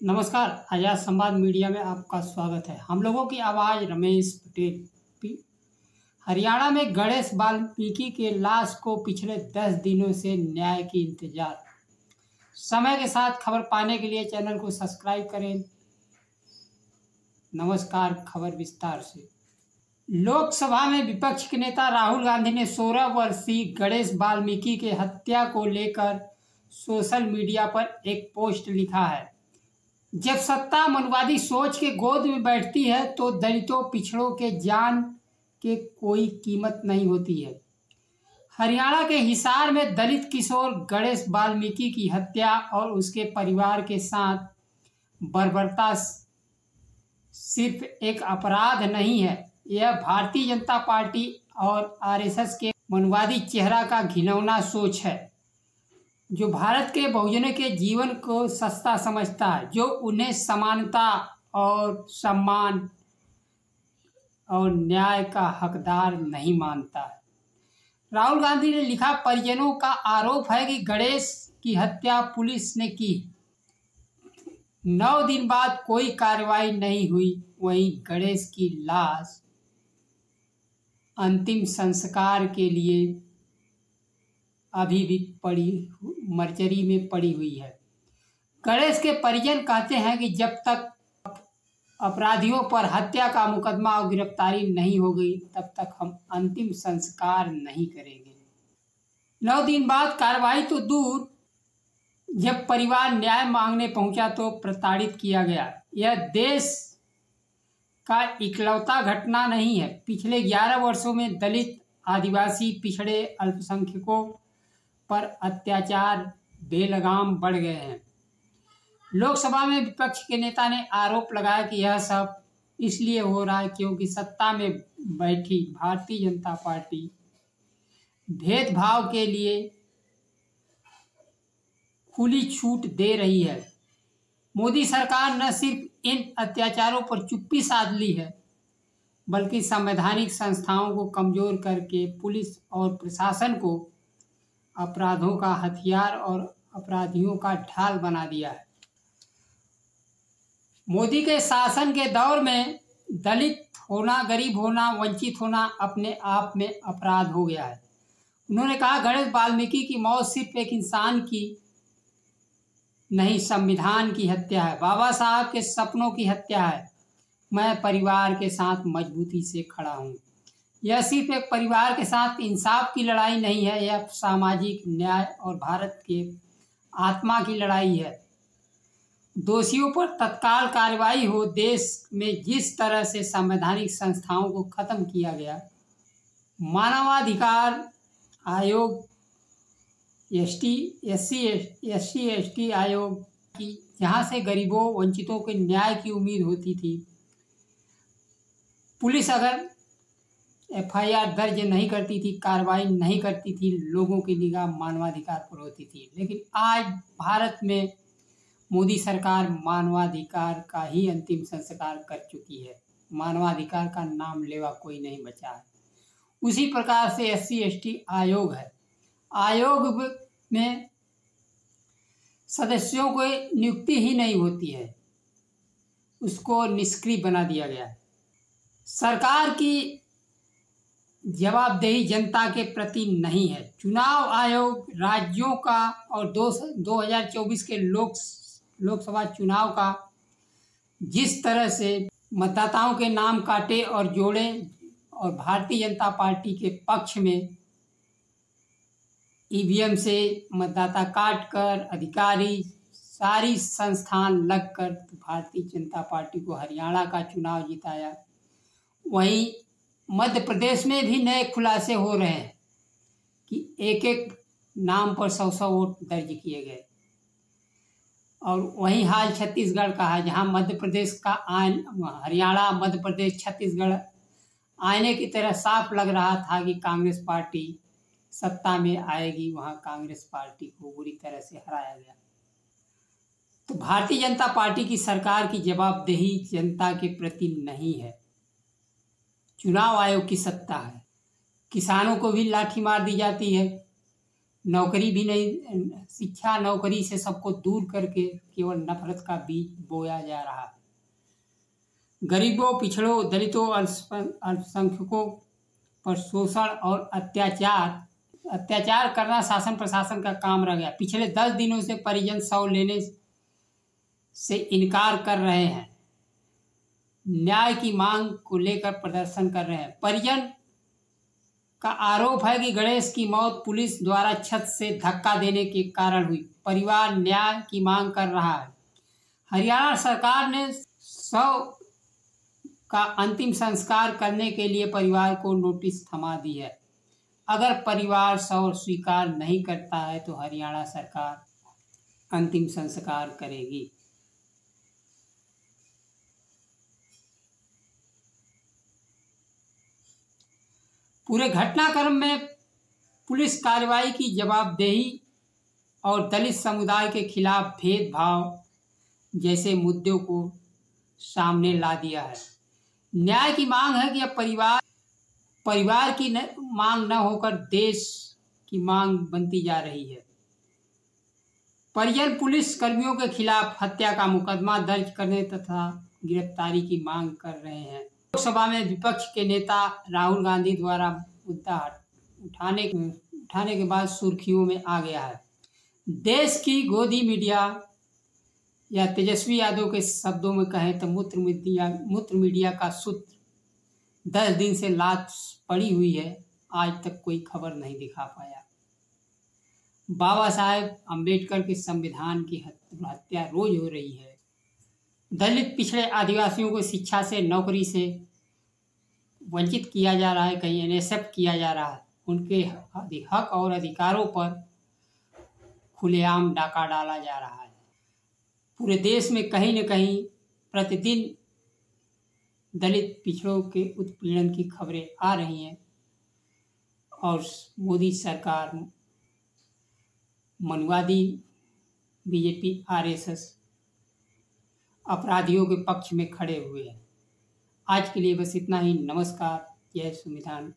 नमस्कार। आजाद संवाद मीडिया में आपका स्वागत है। हम लोगों की आवाज़ रमेश पटेल। हरियाणा में गणेश वाल्मीकि के लाश को पिछले 10 दिनों से न्याय की इंतजार। समय के साथ खबर पाने के लिए चैनल को सब्सक्राइब करें। नमस्कार, खबर विस्तार से। लोकसभा में विपक्ष के नेता राहुल गांधी ने 16 वर्षीय गणेश वाल्मीकि के हत्या को लेकर सोशल मीडिया पर एक पोस्ट लिखा है। जब सत्ता मनुवादी सोच के गोद में बैठती है तो दलितों पिछड़ों के जान के कोई कीमत नहीं होती है। हरियाणा के हिसार में दलित किशोर गणेश वाल्मीकि की हत्या और उसके परिवार के साथ बर्बरता सिर्फ एक अपराध नहीं है, यह भारतीय जनता पार्टी और आरएसएस के मनुवादी चेहरा का घिनौना सोच है, जो भारत के बहुजनों के जीवन को सस्ता समझता है, जो उन्हें समानता और सम्मान और न्याय का हकदार नहीं मानता है। राहुल गांधी ने लिखा, परिजनों का आरोप है कि गणेश की हत्या पुलिस ने की। 9 दिन बाद कोई कार्रवाई नहीं हुई। वहीं गणेश की लाश अंतिम संस्कार के लिए अभी भी मर्चरी में पड़ी हुई है। गणेश के परिजन कहते हैं कि जब तक अपराधियों पर हत्या का मुकदमा और गिरफ्तारी नहीं हो गई तब तक हम अंतिम संस्कार नहीं करेंगे। 9 दिन बाद कार्रवाई तो दूर, जब परिवार न्याय मांगने पहुंचा तो प्रताड़ित किया गया। यह देश का इकलौता घटना नहीं है। पिछले 11 वर्षों में दलित, आदिवासी, पिछड़े, अल्पसंख्यकों पर अत्याचार बेलगाम बढ़ गए हैं। लोकसभा में विपक्ष के नेता ने आरोप लगाया कि यह सब इसलिए हो रहा है क्योंकि सत्ता में बैठी भारतीय जनता पार्टी भेदभाव के लिए खुली छूट दे रही है। मोदी सरकार न सिर्फ इन अत्याचारों पर चुप्पी साध ली है, बल्कि संवैधानिक संस्थाओं को कमजोर करके पुलिस और प्रशासन को अपराधों का हथियार और अपराधियों का ढाल बना दिया है। मोदी के शासन के दौर में दलित होना, गरीब होना, वंचित होना अपने आप में अपराध हो गया है। उन्होंने कहा, गणेश वाल्मीकि की मौत सिर्फ एक इंसान की नहीं, संविधान की हत्या है, बाबा साहब के सपनों की हत्या है। मैं परिवार के साथ मजबूती से खड़ा हूँ। यह सिर्फ एक परिवार के साथ इंसाफ की लड़ाई नहीं है, यह सामाजिक न्याय और भारत के आत्मा की लड़ाई है। दोषियों पर तत्काल कार्रवाई हो। देश में जिस तरह से संवैधानिक संस्थाओं को खत्म किया गया, मानवाधिकार आयोग, एससी एसटी आयोग की, जहाँ से गरीबों, वंचितों के न्याय की उम्मीद होती थी, पुलिस अगर एफआईआर दर्ज नहीं करती थी, कार्रवाई नहीं करती थी, लोगों की निगाह मानवाधिकार पर होती थी। लेकिन आज भारत में मोदी सरकार मानवाधिकार का ही अंतिम संस्कार कर चुकी है। मानवाधिकार का नाम लेवा कोई नहीं बचा है। उसी प्रकार से एससी एसटी आयोग है। आयोग में सदस्यों को नियुक्ति ही नहीं होती है, उसको निष्क्रिय बना दिया गया है। सरकार की जवाबदेही जनता के प्रति नहीं है। चुनाव आयोग राज्यों का और 2024 के लोकसभा चुनाव का जिस तरह से मतदाताओं के नाम काटे और जोड़े और भारतीय जनता पार्टी के पक्ष में ईवीएम से मतदाता काट कर अधिकारी सारी संस्थान लगकर भारतीय जनता पार्टी को हरियाणा का चुनाव जिताया। वहीं मध्य प्रदेश में भी नए खुलासे हो रहे हैं कि एक एक नाम पर 100 वोट दर्ज किए गए। और वहीं हाल छत्तीसगढ़ का है, जहां मध्य प्रदेश का हरियाणा, मध्य प्रदेश, छत्तीसगढ़ आईने की तरह साफ लग रहा था कि कांग्रेस पार्टी सत्ता में आएगी। वहां कांग्रेस पार्टी को बुरी तरह से हराया गया। तो भारतीय जनता पार्टी की सरकार की जवाबदेही जनता के प्रति नहीं है, चुनाव आयोग की सत्ता है। किसानों को भी लाठी मार दी जाती है, नौकरी भी नहीं, शिक्षा नौकरी से सबको दूर करके केवल नफरत का बीज बोया जा रहा है। गरीबों, पिछड़ों, दलितों, अल्पसंख्यकों पर शोषण और अत्याचार करना शासन प्रशासन का काम रह गया। पिछले 10 दिनों से परिजन शव लेने से इनकार कर रहे हैं, न्याय की मांग को लेकर प्रदर्शन कर रहे हैं। परिजन का आरोप है कि गणेश की मौत पुलिस द्वारा छत से धक्का देने के कारण हुई। परिवार न्याय की मांग कर रहा है। हरियाणा सरकार ने शव का अंतिम संस्कार करने के लिए परिवार को नोटिस थमा दी है। अगर परिवार शव स्वीकार नहीं करता है तो हरियाणा सरकार अंतिम संस्कार करेगी। पूरे घटनाक्रम में पुलिस कार्रवाई की जवाबदेही और दलित समुदाय के खिलाफ भेदभाव जैसे मुद्दों को सामने ला दिया है। न्याय की मांग है कि अब परिवार की मांग न होकर देश की मांग बनती जा रही है। परिजन पुलिस कर्मियों के खिलाफ हत्या का मुकदमा दर्ज करने तथा गिरफ्तारी की मांग कर रहे हैं। लोकसभा में विपक्ष के नेता राहुल गांधी द्वारा मुद्दा उठाने के बाद सुर्खियों में आ गया है। देश की गोदी मीडिया या तेजस्वी यादव के शब्दों में कहें तो मूत्र मीडिया का सूत्र 10 दिन से लात पड़ी हुई है, आज तक कोई खबर नहीं दिखा पाया। बाबा साहेब अम्बेडकर के संविधान की हत्या रोज हो रही है। दलित, पिछड़े, आदिवासियों को शिक्षा से, नौकरी से वंचित किया जा रहा है, कहीं एनएसएफ किया जा रहा है। उनके हक और अधिकारों पर खुलेआम डाका डाला जा रहा है। पूरे देश में कहीं न कहीं प्रतिदिन दलित, पिछड़ों के उत्पीड़न की खबरें आ रही हैं और मोदी सरकार, मनुवादी बीजेपी, आरएसएस अपराधियों के पक्ष में खड़े हुए हैं। आज के लिए बस इतना ही। नमस्कार। जय संविधान।